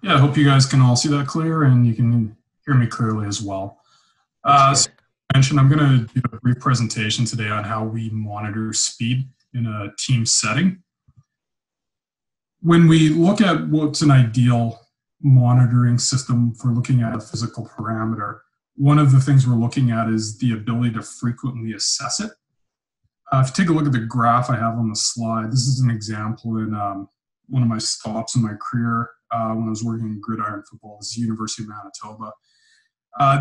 Yeah, I hope you guys can all see that clear and you can hear me clearly as well. Looks So good. I mentioned I'm going to do a brief presentation today on how we monitor speed in a team setting. When we look at what's an ideal monitoring system for looking at a physical parameter, one of the things we're looking at is the ability to frequently assess it. If you take a look at the graph I have on the slide, this is an example in one of my stops in my career when I was working in gridiron football. This is University of Manitoba.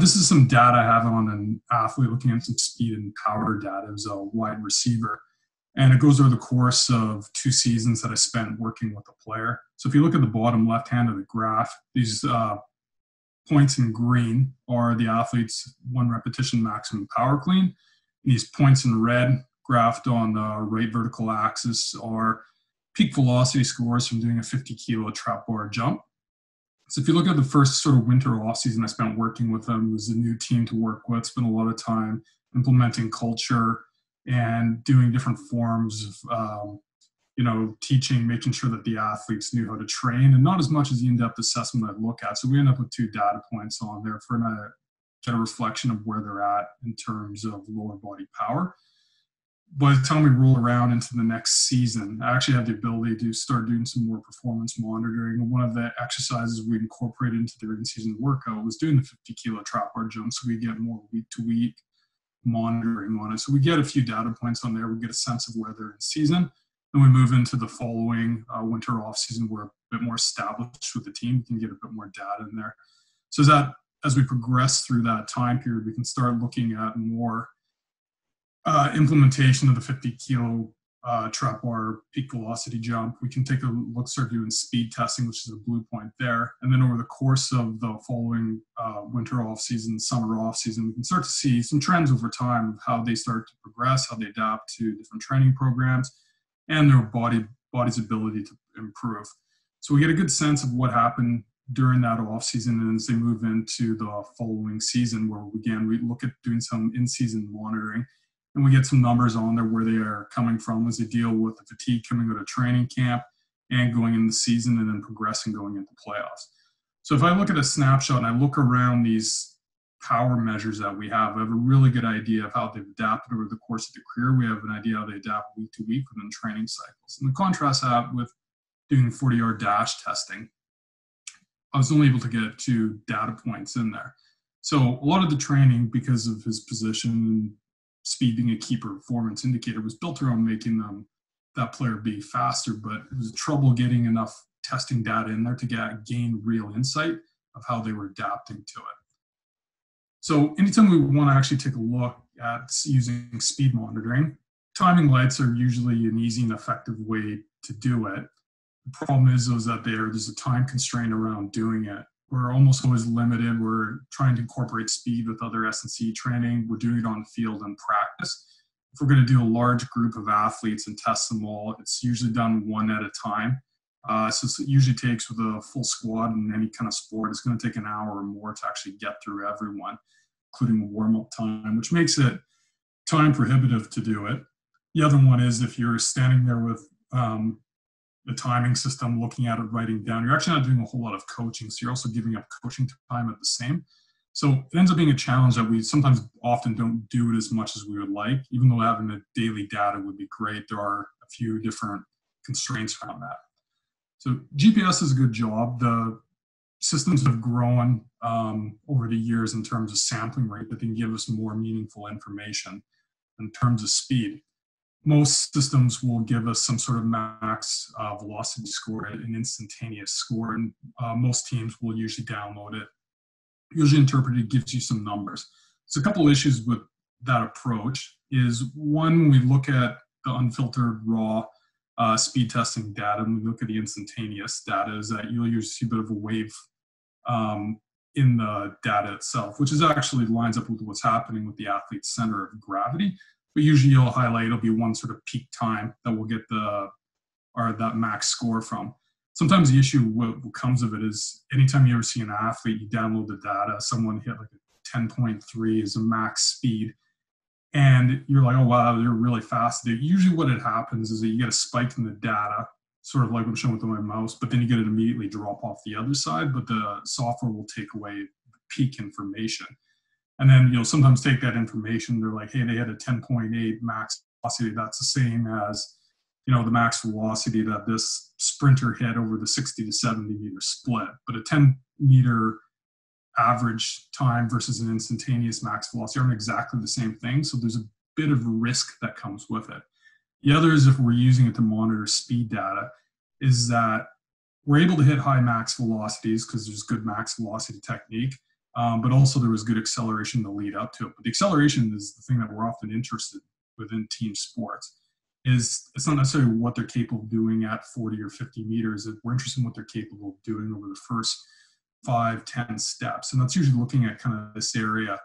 This is some data I have on an athlete looking at some speed and power data. It was a wide receiver. And it goes over the course of 2 seasons that I spent working with a player. So if you look at the bottom left hand of the graph, these points in green are the athlete's 1 repetition maximum power clean. These points in red, graphed on the right vertical axis, are peak velocity scores from doing a 50 kilo trap bar jump. So if you look at the first sort of winter off season I spent working with them, it was a new team to work with, spent a lot of time implementing culture and doing different forms of teaching, making sure that the athletes knew how to train, and not as much as the in-depth assessment I'd look at. So we end up with 2 data points on there for a get a reflection of where they're at in terms of lower body power. By the time we roll around into the next season, I actually had the ability to start doing some more performance monitoring. And one of the exercises we incorporated into their in-season workout was doing the 50 kilo trap bar jump, so we get more week-to-week monitoring on it. So we get a few data points on there. We get a sense of where they're in season. Then we move into the following winter off season. We're a bit more established with the team. We can get a bit more data in there. So as we progress through that time period, we can start looking at more implementation of the 50 kilo trap bar peak velocity jump. We can take a look, start doing speed testing, which is a blue point there. And then over the course of the following winter off season, summer off season, we can start to see some trends over time of how they start to progress, how they adapt to different training programs, and their body's ability to improve. So we get a good sense of what happened during that off season, and as they move into the following season, where again we look at doing some in-season monitoring, and we get some numbers on there where they are coming from as they deal with the fatigue coming out of training camp and going in the season, and then progressing going into playoffs. So if I look at a snapshot and I look around these power measures that we have, I have a really good idea of how they've adapted over the course of their career. We have an idea how they adapt week to week within training cycles. And the contrast that with doing 40-yard dash testing, I was only able to get 2 data points in there. So a lot of the training, because of his position and speed being a key performance indicator, was built around making that player be faster, but it was trouble getting enough testing data in there to gain real insight of how they were adapting to it. So anytime we want to actually take a look at using speed monitoring, timing lights are usually an easy and effective way to do it. The problem is that there's a time constraint around doing it. We're almost always limited. We're trying to incorporate speed with other S&C training. We're doing it on the field in practice. If we're going to do a large group of athletes and test them all, it's usually done one at a time. So it usually takes, with a full squad in any kind of sport, it's going to take an hour or more to actually get through everyone, including a warm-up time, which makes it time prohibitive to do it. The other one is if you're standing there with the timing system, looking at it, writing down, you're actually not doing a whole lot of coaching. So you're also giving up coaching time at the same. So it ends up being a challenge that we sometimes often don't do it as much as we would like. Even though having the daily data would be great, there are a few different constraints around that. So GPS does a good job. The systems have grown over the years in terms of sampling rate that can give us more meaningful information in terms of speed. Most systems will give us some sort of max velocity score, an instantaneous score, and most teams will usually download it. Usually interpreted, gives you some numbers. So a couple issues with that approach is, one, when we look at the unfiltered raw speed testing data, and we look at the instantaneous data, is that you'll usually see a bit of a wave in the data itself, which is actually lines up with what's happening with the athlete's center of gravity. But usually you'll highlight, it'll be one sort of peak time that we'll get that max score from. Sometimes the issue what comes of it is, anytime you ever see an athlete, you download the data, someone hit like a 10.3 is a max speed, and you're like, oh wow, they're really fast. Usually what it happens is that you get a spike in the data, sort of like I'm showing with my mouse, but then you get it immediately drop off the other side, but the software will take away peak information. And then you'll sometimes take that information, they're like, hey, they had a 10.8 max velocity. That's the same as, the max velocity that this sprinter hit over the 60 to 70 meter split. But a 10 meter average time versus an instantaneous max velocity aren't exactly the same thing. So there's a bit of risk that comes with it. The other is, if we're using it to monitor speed data, is that we're able to hit high max velocities because there's good max velocity technique, but also there was good acceleration to lead up to it. But the acceleration is the thing that we're often interested within team sports. It's not necessarily what they're capable of doing at 40 or 50 meters. We're interested in what they're capable of doing over the first 5, 10 steps. And that's usually looking at kind of this area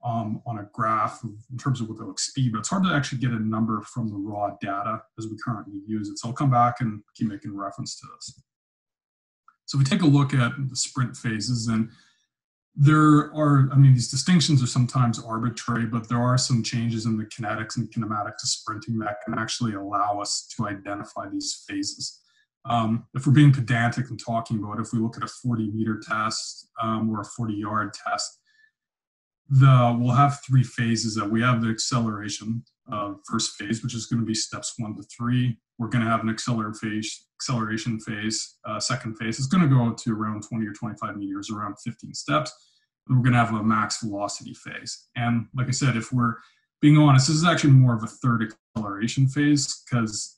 on a graph in terms of what they look speed, but it's hard to actually get a number from the raw data as we currently use it. So I'll come back and keep making reference to this. So if we take a look at the sprint phases, and there are, these distinctions are sometimes arbitrary, but there are some changes in the kinetics and kinematics of sprinting that can actually allow us to identify these phases. If we're being pedantic and talking about it, if we look at a 40-meter test or a 40-yard test, we'll have 3 phases. That we have the acceleration first phase, which is going to be steps 1 to 3. We're going to have an acceleration phase, second phase. It's going to go to around 20 or 25 meters, around 15 steps. And we're going to have a max velocity phase. And like I said, if we're being honest, this is actually more of a third acceleration phase because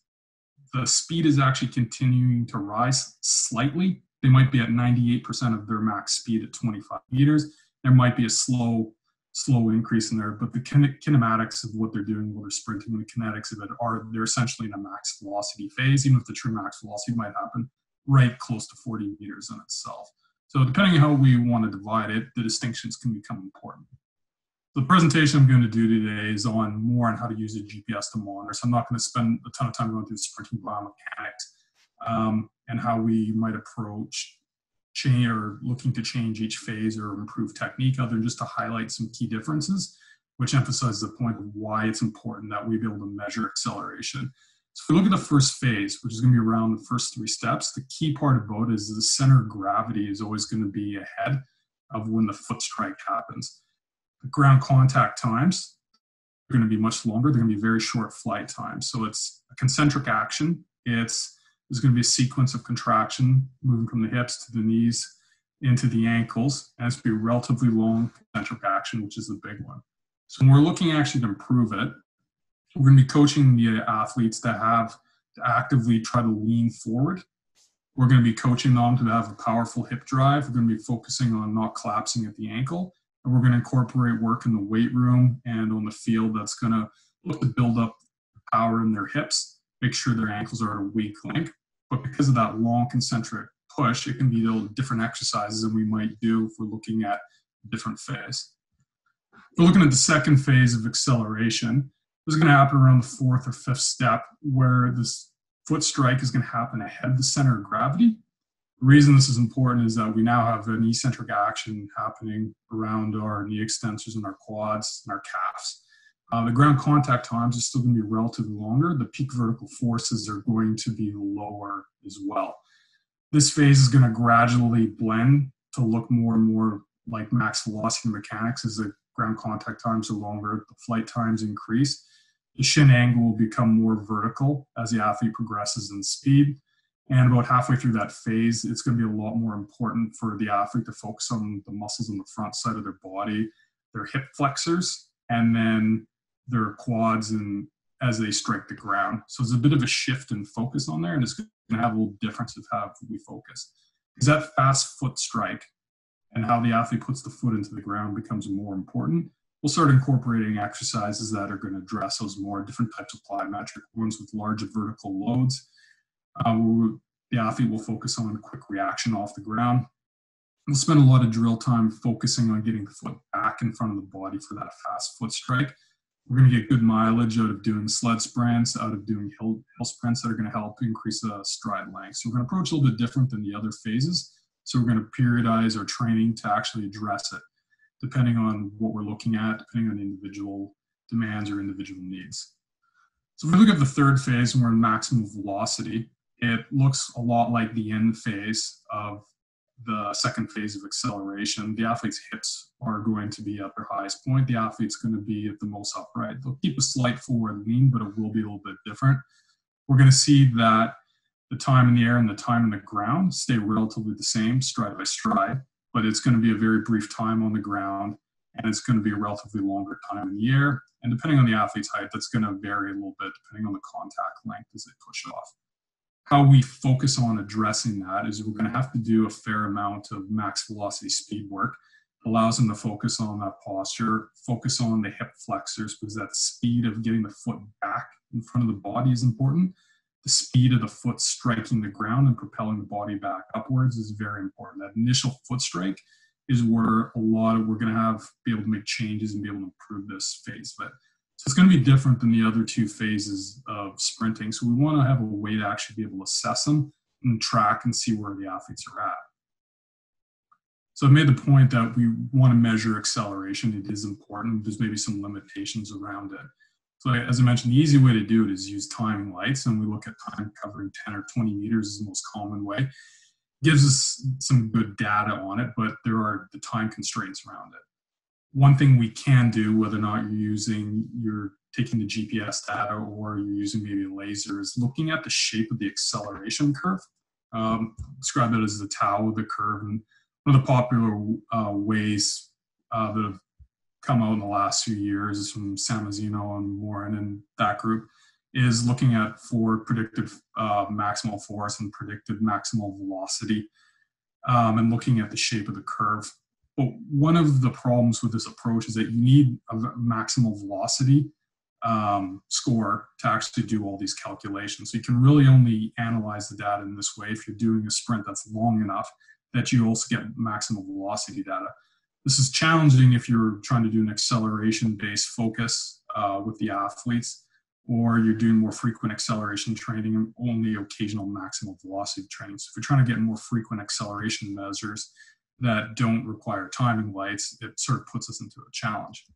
the speed is actually continuing to rise slightly. They might be at 98% of their max speed at 25 meters. There might be a slow increase in there, but the kinematics of what they're doing while they're sprinting and the kinetics of it they're essentially in a max velocity phase, even if the true max velocity might happen right close to 40 meters in itself. So depending on how we want to divide it, the distinctions can become important. The presentation I'm going to do today is more on how to use a GPS to monitor. So I'm not going to spend a ton of time going through sprinting biomechanics and how we might approach change or looking to change each phase or improve technique, other than just to highlight some key differences, which emphasizes the point of why it's important that we be able to measure acceleration. So if we look at the first phase, which is going to be around the first 3 steps, the key part about it is the center of gravity is always going to be ahead of when the foot strike happens. The ground contact times are going to be much longer. They're going to be very short flight times. So it's a concentric action. There's going to be a sequence of contraction moving from the hips to the knees into the ankles, and it's going to be a relatively long concentric action, which is the big one. So when we're looking actually to improve it, we're going to be coaching the athletes to actively try to lean forward. We're going to be coaching them to have a powerful hip drive. We're going to be focusing on not collapsing at the ankle, and we're going to incorporate work in the weight room and on the field that's going to look to build up power in their hips, make sure their ankles are at a weak link. But because of that long concentric push, it can be different exercises than we might do if we're looking at a different phase. If we're looking at the second phase of acceleration, this is going to happen around the 4th or 5th step, where this foot strike is going to happen ahead of the center of gravity. The reason this is important is that we now have an eccentric action happening around our knee extensors and our quads and our calves. The ground contact times are still going to be relatively longer. The peak vertical forces are going to be lower as well. This phase is going to gradually blend to look more and more like max velocity mechanics as the ground contact times are longer, the flight times increase. The shin angle will become more vertical as the athlete progresses in speed. And about halfway through that phase, it's going to be a lot more important for the athlete to focus on the muscles on the front side of their body, their hip flexors, and then their quads and as they strike the ground. So there's a bit of a shift in focus on there, and it's going to have a little difference of how we focus. Because that fast foot strike and how the athlete puts the foot into the ground becomes more important. We'll start incorporating exercises that are going to address those more different types of plyometric ones with larger vertical loads. The athlete will focus on quick reaction off the ground. We'll spend a lot of drill time focusing on getting the foot back in front of the body for that fast foot strike. We're going to get good mileage out of doing sled sprints, out of doing hill sprints that are going to help increase the stride length. So we're going to approach a little bit different than the other phases. So we're going to periodize our training to actually address it, depending on what we're looking at, depending on individual demands or individual needs. So if we look at the third phase, and we're in maximal velocity, It looks a lot like the end phase of the second phase of acceleration. The athlete's hips are going to be at their highest point. The athlete's going to be at the most upright. They'll keep a slight forward lean, but it will be a little bit different. We're going to see that the time in the air and the time in the ground stay relatively the same, stride by stride, but it's going to be a very brief time on the ground, and it's going to be a relatively longer time in the air. And depending on the athlete's height, that's going to vary a little bit depending on the contact length as they push off. How we focus on addressing that is we're going to have to do a fair amount of max velocity speed work. It allows them to focus on that posture, focus on the hip flexors, because that speed of getting the foot back in front of the body is important. The speed of the foot striking the ground and propelling the body back upwards is very important. That initial foot strike is where we're going to be able to make changes and be able to improve this phase of it. So it's going to be different than the other two phases of sprinting. So we want to have a way to actually be able to assess them and track and see where the athletes are at. So I've made the point that we want to measure acceleration. It is important. There's maybe some limitations around it. So as I mentioned, the easy way to do it is use timing lights, and we look at time covering 10 or 20 meters is the most common way. It gives us some good data on it, but there are the time constraints around it. One thing we can do, whether or not you're taking the GPS data or you're using maybe a laser, is looking at the shape of the acceleration curve. Describe it as the tau of the curve. And one of the popular ways that have come out in the last few years is from Samazino and Warren and that group, is looking at for predicted maximal force and predicted maximal velocity, and looking at the shape of the curve. But one of the problems with this approach is that you need a maximal velocity score to actually do all these calculations. So you can really only analyze the data in this way if you're doing a sprint that's long enough that you also get maximal velocity data. This is challenging if you're trying to do an acceleration-based focus with the athletes, or you're doing more frequent acceleration training and only occasional maximal velocity training. So if you're trying to get more frequent acceleration measures that don't require timing lights, it sort of puts us into a challenge.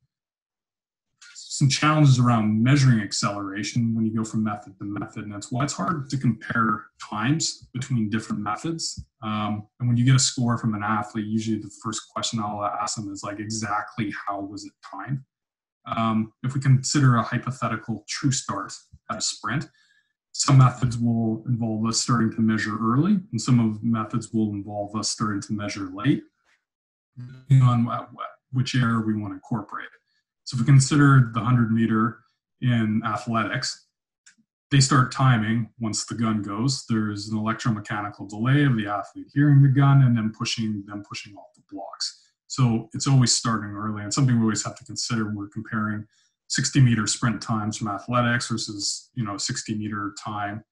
Some challenges around measuring acceleration when you go from method to method, and that's why it's hard to compare times between different methods. And when you get a score from an athlete, usually the first question I'll ask them is like, exactly how was it timed? If we consider a hypothetical true start at a sprint, some methods will involve us starting to measure early, and some of the methods will involve us starting to measure late, depending on which area we want to incorporate. So if we consider the 100-meter in athletics, they start timing once the gun goes. There's an electromechanical delay of the athlete hearing the gun and then pushing off the blocks. So it's always starting early, and something we always have to consider when we're comparing 60-meter sprint times from athletics versus, a 60-meter time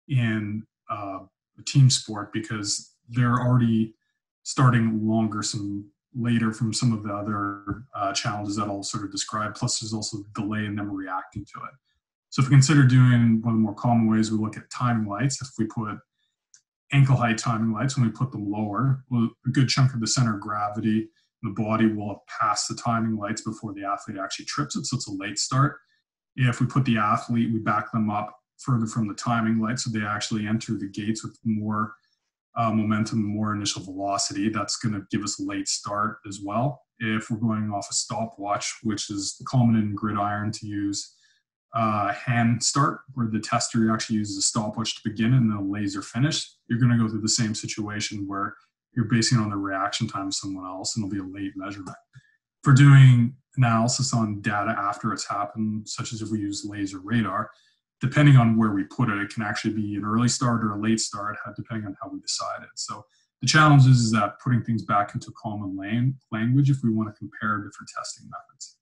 in a team sport, because they're already starting longer, some later from some of the other challenges that I'll sort of describe. Plus, there's also a delay in them reacting to it. So if we consider doing one of the more common ways, we look at timing lights. If we put ankle height timing lights, when we put them lower, well, a good chunk of the center of gravity the body will have passed the timing lights before the athlete actually trips it, so it's a late start. If we put the athlete, we back them up further from the timing lights, so they actually enter the gates with more momentum, more initial velocity. That's going to give us a late start as well. If we're going off a stopwatch, which is common in gridiron to use hand start, where the tester actually uses a stopwatch to begin and then a laser finish, you're going to go through the same situation where you're basing it on the reaction time of someone else, and it'll be a late measurement. For doing analysis on data after it's happened, such as if we use laser radar, depending on where we put it, it can actually be an early start or a late start, depending on how we decide it. So the challenge is that putting things back into common language if we want to compare different testing methods.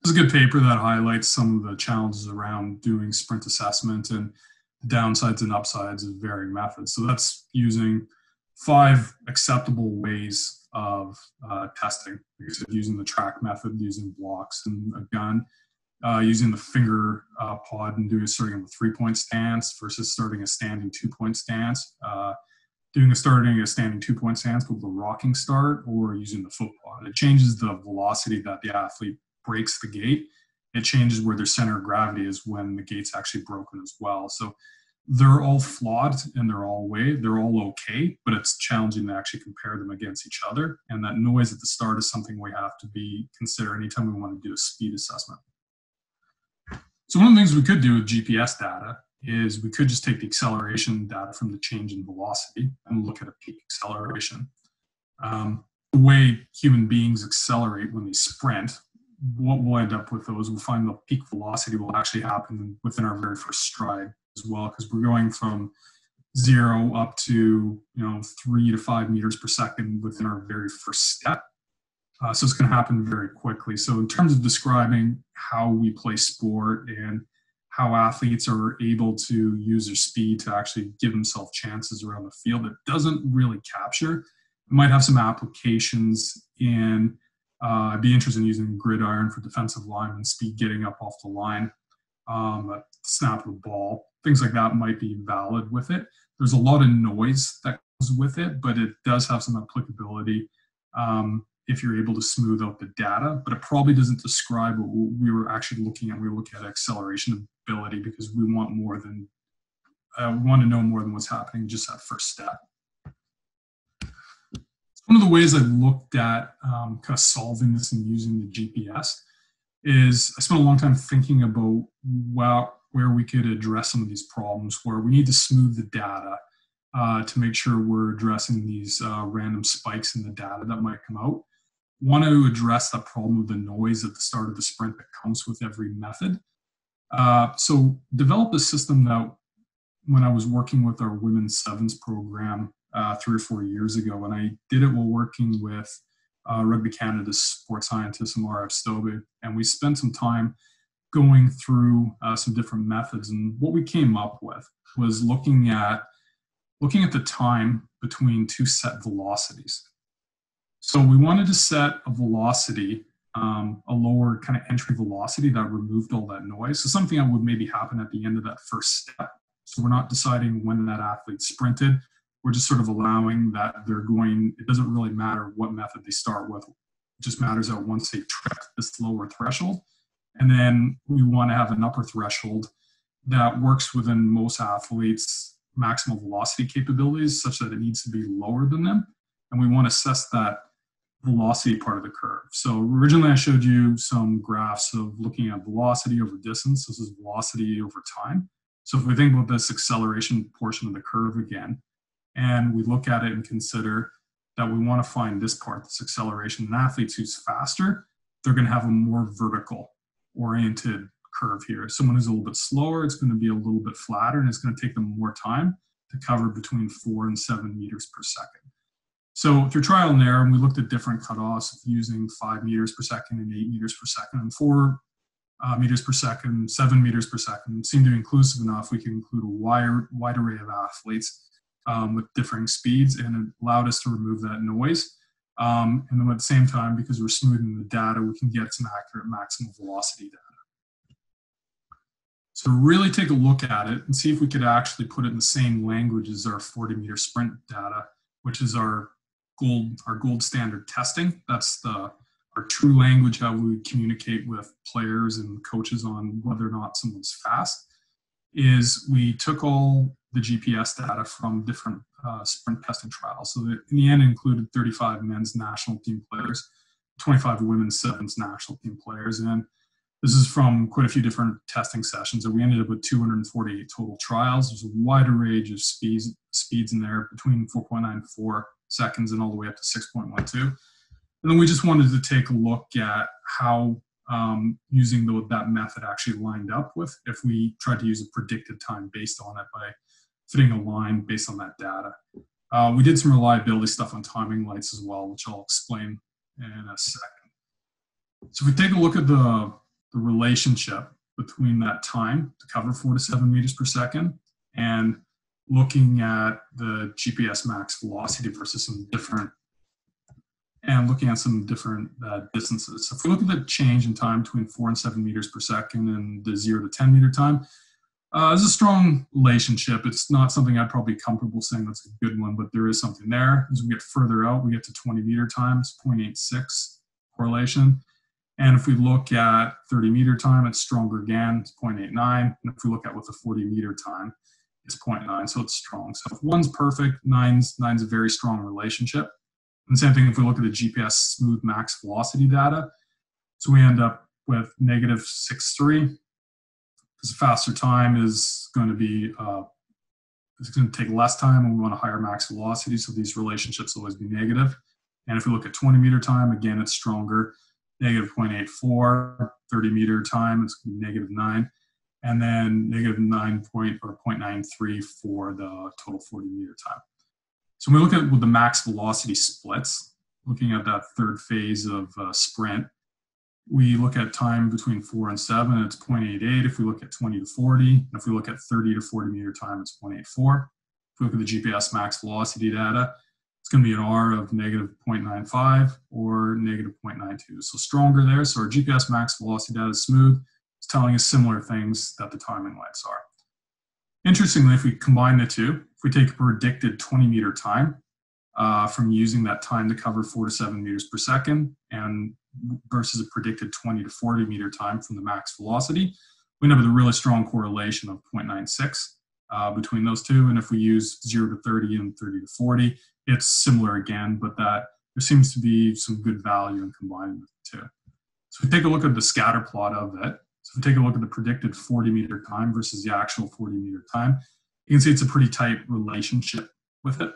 This is a good paper that highlights some of the challenges around doing sprint assessment and the downsides and upsides of varying methods. So that's using 5 acceptable ways of testing. Like I said, using the track method, using blocks and a gun, using the finger pod and starting a 3-point stance versus starting a standing 2-point stance, starting a standing 2-point stance with a rocking start, or using the foot pod. It changes the velocity that the athlete breaks the gate. It changes where their center of gravity is when the gate's actually broken as well. So they're all flawed in their all way. They're all okay, but it's challenging to actually compare them against each other. And that noise at the start is something we have to consider anytime we want to do a speed assessment. So one of the things we could do with GPS data is we could just take the acceleration data from the change in velocity and look at a peak acceleration. The way human beings accelerate when they sprint, what we'll end up with those, we'll find the peak velocity will actually happen within our very first stride as well, because we're going from 0 up to 3 to 5 meters per second within our very first step. So it's going to happen very quickly. So in terms of describing how we play sport and how athletes are able to use their speed to actually give themselves chances around the field, it doesn't really capture. It might have some applications in, I'd be interested in using gridiron for defensive linemen, speed getting up off the line, snap of the ball, things like that might be valid with it. There's a lot of noise that goes with it, but it does have some applicability if you're able to smooth out the data, but it probably doesn't describe what we were actually looking at. We look at acceleration ability because we want more than, we want to know more than what's happening just that first step. One of the ways I looked at kind of solving this and using the GPS is I spent a long time thinking about where we could address some of these problems, where we need to smooth the data to make sure we're addressing these random spikes in the data that might come out. Want to address that problem of the noise at the start of the sprint that comes with every method. So developed a system that when I was working with our women's sevens program 3 or 4 years ago, and I did it while working with Rugby Canada's sports scientist, Amara Stobe, and we spent some time going through some different methods. And what we came up with was looking at the time between two set velocities. So we wanted to set a velocity, a lower kind of entry velocity that removed all that noise. So something that would maybe happen at the end of that first step. So we're not deciding when that athlete sprinted. We're just sort of allowing that they're going, it doesn't really matter what method they start with. It just matters that once they trip this lower threshold. And then we want to have an upper threshold that works within most athletes' maximal velocity capabilities such that it needs to be lower than them. And we want to assess that velocity part of the curve. So originally I showed you some graphs of looking at velocity over distance. This is velocity over time. So if we think about this acceleration portion of the curve again, and we look at it and consider that we want to find this part, this acceleration. An athlete who's faster, they're going to have a more vertical oriented curve here. Someone who's a little bit slower, it's going to be a little bit flatter, and it's going to take them more time to cover between 4 and 7 meters per second. So through trial and error, and we looked at different cutoffs using 5 meters per second and 8 meters per second and 4 meters per second, 7 meters per second, seemed to be inclusive enough. We could include a wide array of athletes with differing speeds, and it allowed us to remove that noise. And then at the same time, because we're smoothing the data, we can get some accurate maximal velocity data. So really take a look at it and see if we could actually put it in the same language as our 40-meter sprint data, which is our gold standard testing. That's our true language, how we communicate with players and coaches on whether or not someone's fast. Is we took all the GPS data from different sprint testing trials. So that in the end, it included 35 men's national team players, 25 women's sevens national team players. And this is from quite a few different testing sessions. And we ended up with 248 total trials. There's a wide range of speeds in there between 4.94 seconds and all the way up to 6.12. And then we just wanted to take a look at how using that method actually lined up with if we tried to use a predicted time based on it by fitting a line based on that data. We did some reliability stuff on timing lights as well, which I'll explain in a second. So if we take a look at the relationship between that time to cover 4 to 7 meters per second and looking at the GPS max velocity versus some different distances. So if we look at the change in time between 4 and 7 meters per second and the 0 to 10 meter time, there's a strong relationship. It's not something I'd probably be comfortable saying that's a good one, but there is something there. As we get further out, we get to 20 meter time, it's 0.86 correlation. And if we look at 30 meter time, it's stronger again, it's 0.89. And if we look at with the 40 meter time, is 0.9, so it's strong. So if one's perfect, nine's a very strong relationship. And the same thing if we look at the GPS smooth max velocity data. So we end up with negative 6.3, because a faster time is going to be, it's going to take less time, and we want a higher max velocity, so these relationships will always be negative. And if we look at 20-meter time, again, it's stronger, negative 0.84, 30-meter time, it's going to be negative 9, and then negative 0.93 for the total 40-meter time. So when we look at with the max velocity splits, looking at that third phase of sprint, we look at time between 4 and 7, it's 0.88. If we look at 20 to 40, and if we look at 30 to 40 meter time, it's 0.84. If we look at the GPS max velocity data, it's going to be an R of negative 0.95 or negative 0.92. So stronger there. So our GPS max velocity data is smooth. It's telling us similar things that the timing lights are. Interestingly, if we combine the two, if we take a predicted 20-meter time from using that time to cover 4 to 7 meters per second and versus a predicted 20 to 40 meter time from the max velocity, we end up with a really strong correlation of 0.96 between those two. And if we use 0 to 30 and 30 to 40, it's similar again, but that there seems to be some good value in combining the two. So if we take a look at the scatter plot of it, so if we take a look at the predicted 40-meter time versus the actual 40-meter time, you can see it's a pretty tight relationship with it.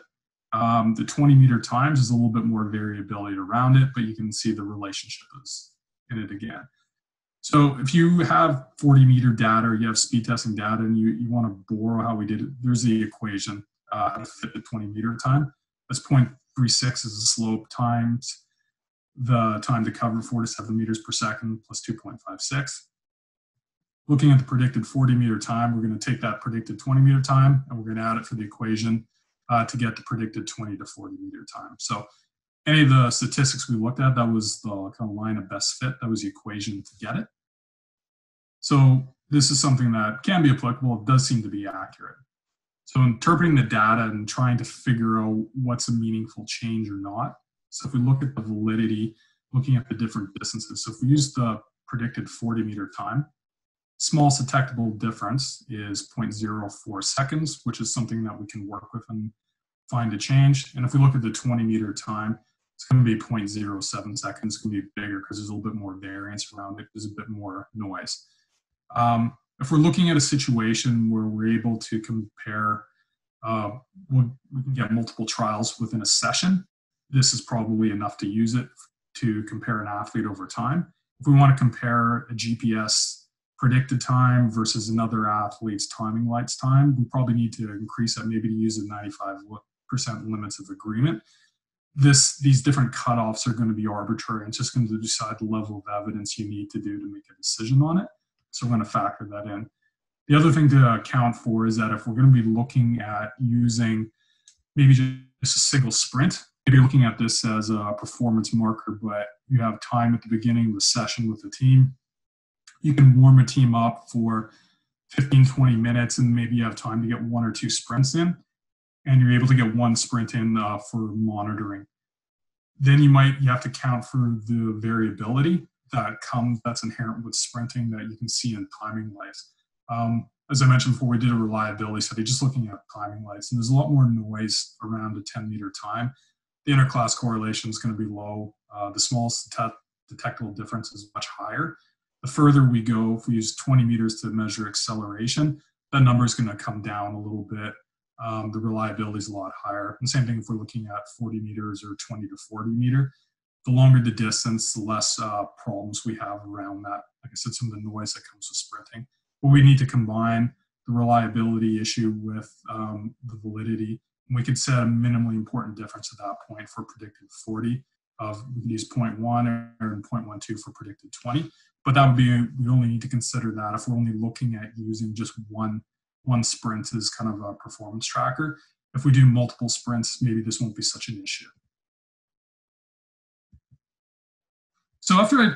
The 20-meter times is a little bit more variability around it, but you can see the relationship is in it again. So if you have 40-meter data or you have speed testing data and you want to borrow how we did it, there's the equation how to fit the 20-meter time. That's 0.36 is the slope times the time to cover 4 to 7 meters per second plus 2.56. Looking at the predicted 40-meter time, we're going to take that predicted 20-meter time and we're going to add it for the equation to get the predicted 20 to 40-meter time. So any of the statistics we looked at, that was the kind of line of best fit. That was the equation to get it. So this is something that can be applicable. It does seem to be accurate. So interpreting the data and trying to figure out what's a meaningful change or not. So if we look at the validity, looking at the different distances. So if we use the predicted 40-meter time, smallest detectable difference is 0.04 seconds, which is something that we can work with and find a change. And if we look at the 20-meter time, it's going to be 0.07 seconds. It's going to be bigger because there's a little bit more variance around it. There's a bit more noise. If we're looking at a situation where we're able to compare, we can get multiple trials within a session, this is probably enough to use it to compare an athlete over time. If we want to compare a GPS predicted time versus another athlete's timing lights time, we probably need to increase that maybe to use a 95% limits of agreement. These different cutoffs are going to be arbitrary. It's just going to decide the level of evidence you need to do to make a decision on it. So we're going to factor that in. The other thing to account for is that if we're going to be looking at using maybe just a single sprint, maybe looking at this as a performance marker, but you have time at the beginning of the session with the team. You can warm a team up for 15, 20 minutes, and maybe you have time to get 1 or 2 sprints in, and you're able to get 1 sprint in for monitoring. Then you have to count for the variability that's inherent with sprinting that you can see in timing lights. As I mentioned before, we did a reliability study just looking at timing lights, and there's a lot more noise around a 10-meter time. The interclass correlation is going to be low. The smallest detectable difference is much higher. The further we go, if we use 20 meters to measure acceleration, that number is going to come down a little bit. The reliability is a lot higher. And same thing if we're looking at 40 meters or 20 to 40 meter. The longer the distance, the less problems we have around that. Like I said, some of the noise that comes with sprinting. But we need to combine the reliability issue with the validity. And we could set a minimally important difference at that point for predicted 40. We can use 0.1 or 0.12 for predicted 20. But that would be, we only need to consider that if we're only looking at using just one sprint as kind of a performance tracker. If we do multiple sprints, maybe this won't be such an issue. So after I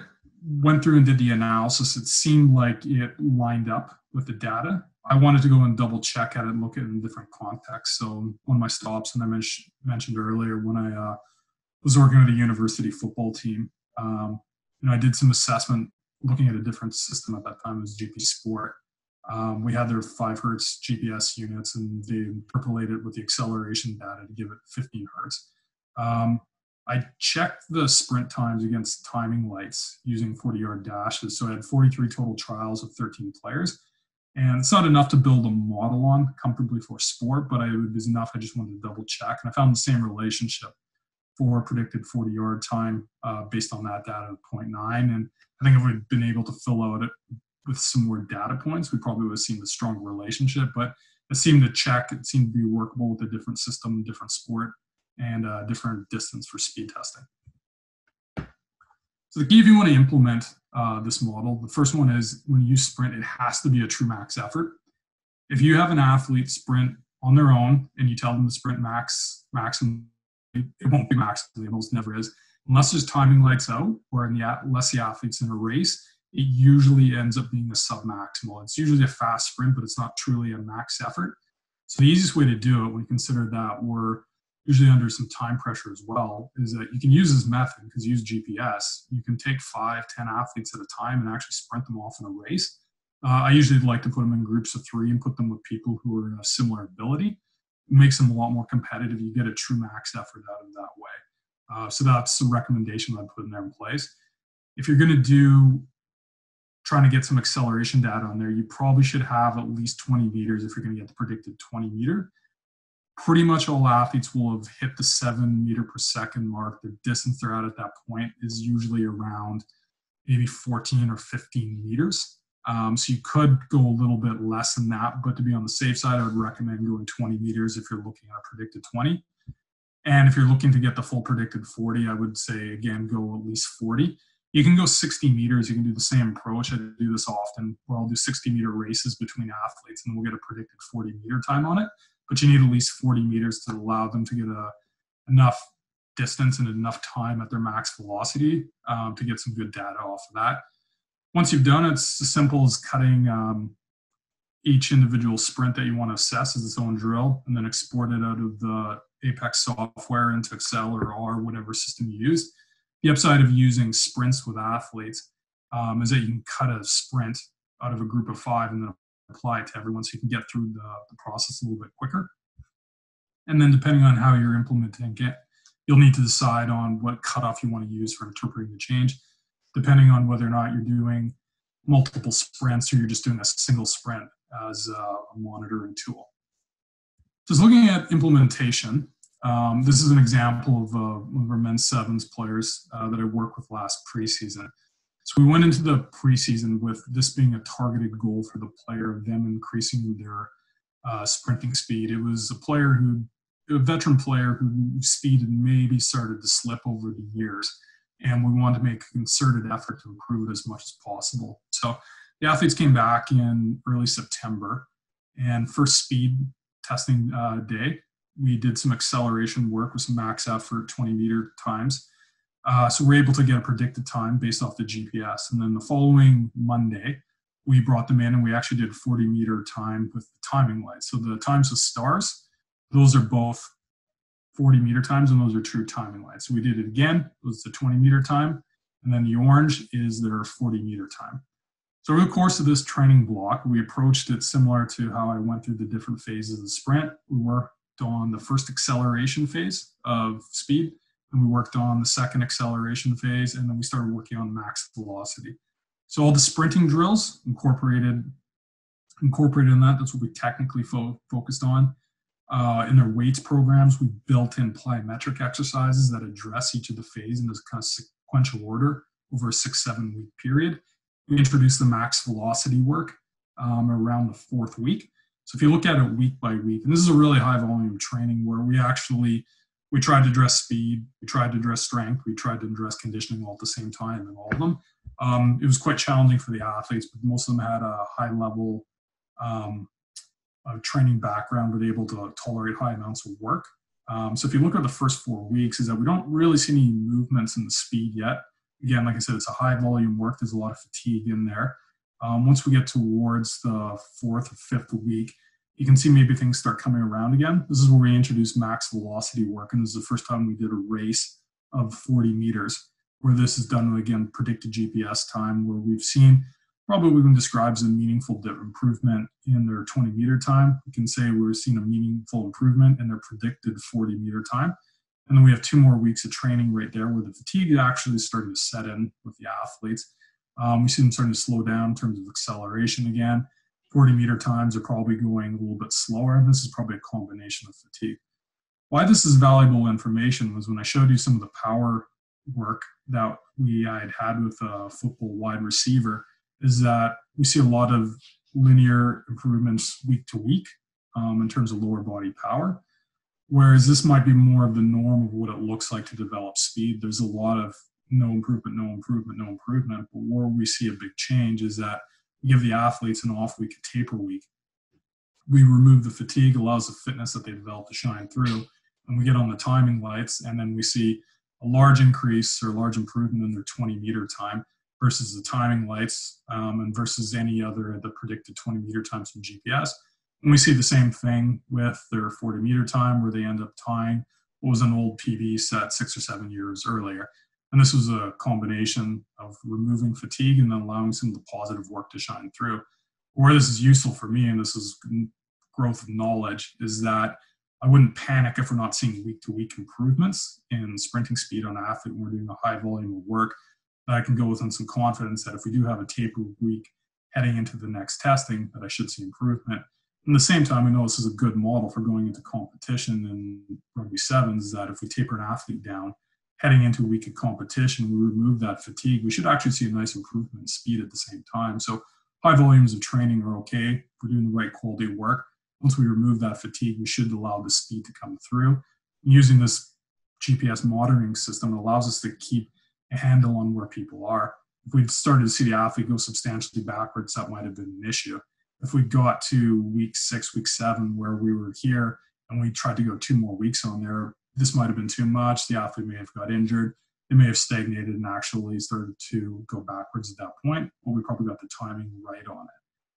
went through and did the analysis, it seemed like it lined up with the data. I wanted to go and double check at it and look at it in different contexts. So one of my stops, and I mentioned earlier when I was working with a university football team, I did some assessment looking at a different system at that time. It was GP Sport. We had their 5 hertz GPS units, and they interpolated it with the acceleration data to give it 15 hertz. I checked the sprint times against timing lights using 40-yard dashes. So I had 43 total trials of 13 players. And it's not enough to build a model on comfortably for sport, but it was enough. I just wanted to double check. And I found the same relationship for predicted 40-yard time based on that data of 0.9. And I think if we'd been able to fill out it with some more data points, we probably would have seen a stronger relationship. But it seemed to check. It seemed to be workable with a different system, different sport, and different distance for speed testing. So the key if you want to implement this model, the first one is when you sprint, it has to be a true max effort. If you have an athlete sprint on their own and you tell them to sprint maximum, it won't be maximum, it almost never is. Unless there's timing lights out or unless the athlete's in a race, it usually ends up being a sub-maximal. It's usually a fast sprint, but it's not truly a max effort. So the easiest way to do it when you consider that we're usually under some time pressure as well, is that you can use this method because you use GPS. You can take 5, 10 athletes at a time and actually sprint them off in a race. I usually like to put them in groups of 3 and put them with people who are in a similar ability. It makes them a lot more competitive. You get a true max effort out of that way. So that's the recommendation I put in there in place. If you're going to trying to get some acceleration data on there, you probably should have at least 20 meters if you're going to get the predicted 20 meter. Pretty much all athletes will have hit the 7 meter per second mark. The distance they're at that point is usually around maybe 14 or 15 meters. So you could go a little bit less than that, but to be on the safe side, I would recommend going 20 meters if you're looking at a predicted 20. And if you're looking to get the full predicted 40, I would say, again, go at least 40. You can go 60 meters. You can do the same approach. I do this often, where I'll do 60-meter races between athletes, and we'll get a predicted 40-meter time on it. But you need at least 40 meters to allow them to get enough distance and enough time at their max velocity to get some good data off of that. Once you've done it, it's as simple as cutting each individual sprint that you want to assess as its own drill, and then export it out of the Apex software into Excel or R, whatever system you use. The upside of using sprints with athletes is that you can cut a sprint out of a group of 5 and then apply it to everyone, so you can get through the process a little bit quicker. And then depending on how you're implementing it, you'll need to decide on what cutoff you want to use for interpreting the change, depending on whether or not you're doing multiple sprints or you're just doing a single sprint as a monitoring tool. Just looking at implementation, this is an example of one of our men's sevens players that I worked with last preseason. So we went into the preseason with this being a targeted goal for the player, of them increasing their sprinting speed. It was a veteran player whose speed had maybe started to slip over the years, and we wanted to make a concerted effort to improve it as much as possible. So the athletes came back in early September, and first speed testing day, we did some acceleration work with some max effort 20-meter times. So we're able to get a predicted time based off the GPS. And then the following Monday, we brought them in and we actually did 40-meter time with the timing lights. So the times with stars, those are both 40-meter times, and those are true timing lights. So we did it again. It was the 20-meter time. And then the orange is their 40-meter time. So over the course of this training block, we approached it similar to how I went through the different phases of the sprint. We worked on the first acceleration phase of speed, and we worked on the second acceleration phase, and then we started working on max velocity. So all the sprinting drills incorporated in that. That's what we technically focused on. In their weights programs, we built in plyometric exercises that address each of the phases in this kind of sequential order over a 6-7 week period. We introduced the max velocity work around the 4th week. So if you look at it week by week, and this is a really high volume training where we tried to address speed, we tried to address strength, we tried to address conditioning all at the same time in all of them. It was quite challenging for the athletes, but most of them had a high level training background, were able to tolerate high amounts of work. So if you look at the first 4 weeks, is that we don't really see any movements in the speed yet. Again, like I said, it's a high volume work. There's a lot of fatigue in there. Once we get towards the 4th or 5th week, you can see maybe things start coming around again. This is where we introduced max velocity work, and this is the first time we did a race of 40 meters, where this is done, again, predicted GPS time, where we've seen probably we can describe as a meaningful improvement in their 20-meter time. We can say we're seeing a meaningful improvement in their predicted 40-meter time. And then we have 2 more weeks of training right there where the fatigue actually started to set in with the athletes. We see them starting to slow down in terms of acceleration again. 40-meter times are probably going a little bit slower. And this is probably a combination of fatigue. Why this is valuable information was when I showed you some of the power work that I had with a football wide receiver, is that we see a lot of linear improvements week to week in terms of lower body power. Whereas this might be more of the norm of what it looks like to develop speed. There's a lot of no improvement, no improvement, no improvement. But where we see a big change is that we give the athletes an off week, a taper week. We remove the fatigue, allows the fitness that they develop to shine through. And we get on the timing lights, and then we see a large increase or large improvement in their 20-meter time versus the timing lights and versus any other of the predicted 20-meter times from GPS. And we see the same thing with their 40-meter time where they end up tying what was an old PB set 6 or 7 years earlier. And this was a combination of removing fatigue and then allowing some of the positive work to shine through. Where this is useful for me, and this is growth of knowledge, is that I wouldn't panic if we're not seeing week-to-week improvements in sprinting speed on an athlete when we're doing a high volume of work. That I can go with some confidence that if we do have a taper week heading into the next testing, that I should see improvement. At the same time, I know this is a good model for going into competition in Rugby Sevens, that if we taper an athlete down heading into a week of competition, we remove that fatigue, we should actually see a nice improvement in speed at the same time. So high volumes of training are okay if we're doing the right quality work. Once we remove that fatigue, we should allow the speed to come through. Using this GPS monitoring system, it allows us to keep a handle on where people are. If we'd started to see the athlete go substantially backwards, that might have been an issue. If we got to week 6, week 7, where we were here and we tried to go 2 more weeks on there, this might have been too much. The athlete may have got injured. They may have stagnated and actually started to go backwards at that point, but we probably got the timing right on it.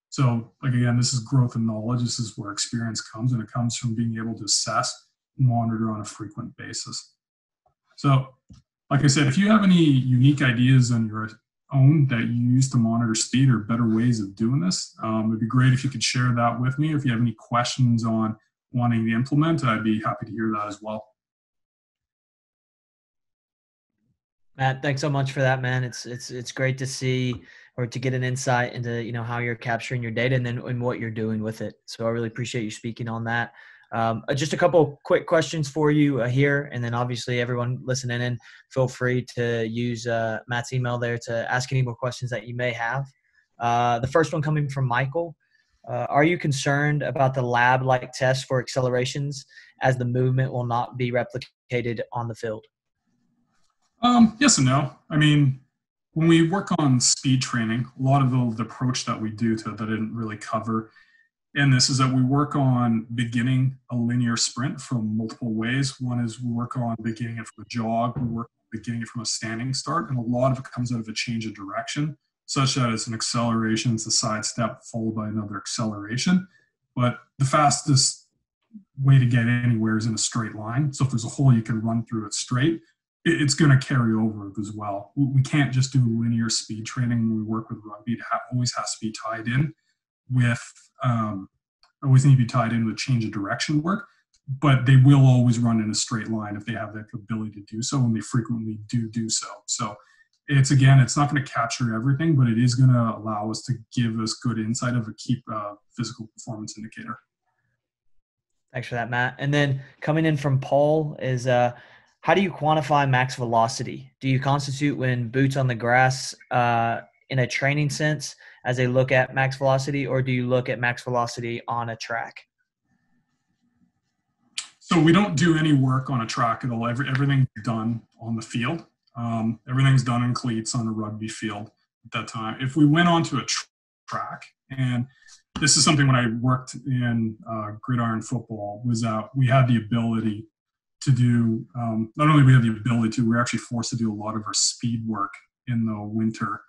So, like, again, this is growth in knowledge. This is where experience comes, and it comes from being able to assess and monitor on a frequent basis. So, like I said, if you have any unique ideas on your own that you use to monitor speed or better ways of doing this, it'd be great if you could share that with me. If you have any questions on wanting to implement, I'd be happy to hear that as well. Matt, thanks so much for that, man. It's great to see or to get an insight into, how you're capturing your data and what you're doing with it. So I really appreciate you speaking on that. Just a couple quick questions for you here, and then obviously everyone listening in, feel free to use Matt's email there to ask any more questions that you may have. The first one coming from Michael. Are you concerned about the lab-like tests for accelerations as the movement will not be replicated on the field? Yes and no. I mean, when we work on speed training, a lot of the approach that we do to that I didn't really cover in this is that we work on beginning a linear sprint from multiple ways. One is we work on beginning it from a jog, we work on beginning it from a standing start, and a lot of it comes out of a change of direction, such that it's an acceleration, it's a side step followed by another acceleration. But the fastest way to get anywhere is in a straight line. So if there's a hole you can run through it straight, it's going to carry over as well. We can't just do linear speed training when we work with rugby. It always has to be tied in with, always need to be tied in with change of direction work, but they will always run in a straight line if they have that ability to do so, and they frequently do so. So it's not going to capture everything, but it is going to allow us to give us good insight of a key physical performance indicator. Thanks for that, Matt. And then coming in from Paul is, how do you quantify max velocity? Do you constitute when boots on the grass in a training sense as they look at max velocity, or do you look at max velocity on a track? So we don't do any work on a track at all. Everything's done on the field. Everything's done in cleats on a rugby field at that time. If we went onto a track, and this is something when I worked in gridiron football, was that we had the ability to do, not only we had the ability to, we were actually forced to do a lot of our speed work in the winter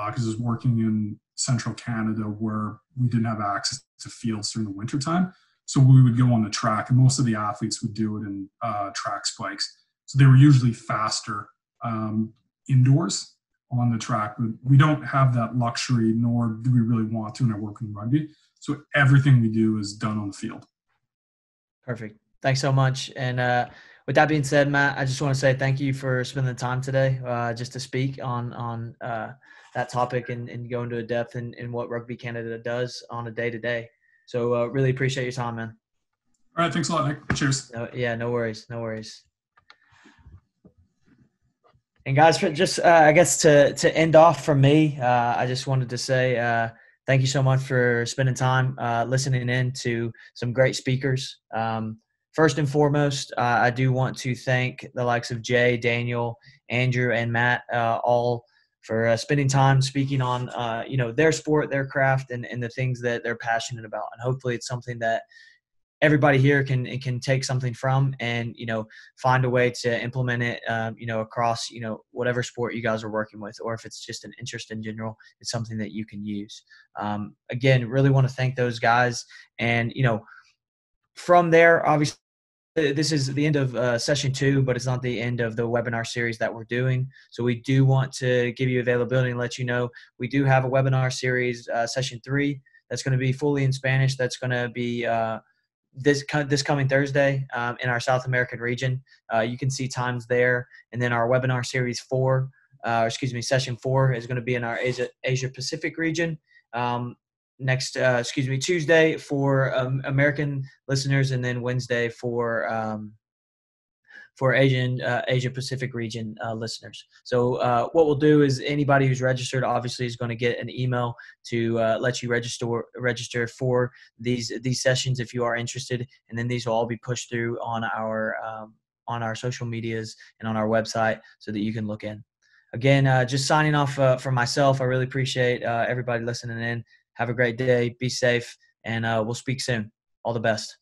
because I was working in central Canada where we didn't have access to fields during the winter time. So we would go on the track, and most of the athletes would do it in track spikes. So they were usually faster indoors. on the track, but we don't have that luxury, nor do we really want to in our work in rugby. So everything we do is done on the field. Perfect. Thanks so much. And with that being said, Matt, I just want to say thank you for spending the time today just to speak on that topic and go into a depth in what Rugby Canada does on a day-to-day. So really appreciate your time, man. All right. Thanks a lot, Nick. Cheers. No worries. No worries. And guys, just I guess to end off from me, I just wanted to say thank you so much for spending time listening in to some great speakers. First and foremost, I do want to thank the likes of Jay, Daniel, Andrew, and Matt, all for spending time speaking on their sport, their craft, and the things that they're passionate about. And hopefully, it's something that everybody here can take something from and find a way to implement it across whatever sport you guys are working with, or if it's just an interest in general, it's something that you can use. Again, really want to thank those guys. And from there, obviously this is the end of session 2, but it's not the end of the webinar series that we're doing. So we do want to give you availability and let you know we do have a webinar series, session 3, that's going to be fully in Spanish. That's going to be this coming Thursday in our South American region. You can see times there. And then our webinar series 4, session 4 is going to be in our Asia Pacific region. Tuesday for American listeners, and then Wednesday for Asia Pacific region listeners. So what we'll do is anybody who's registered obviously is going to get an email to let you register for these sessions if you are interested, and then these will all be pushed through on our social medias and on our website so that you can look in. Again, just signing off for myself. I really appreciate everybody listening in. Have a great day. Be safe, and we'll speak soon. All the best.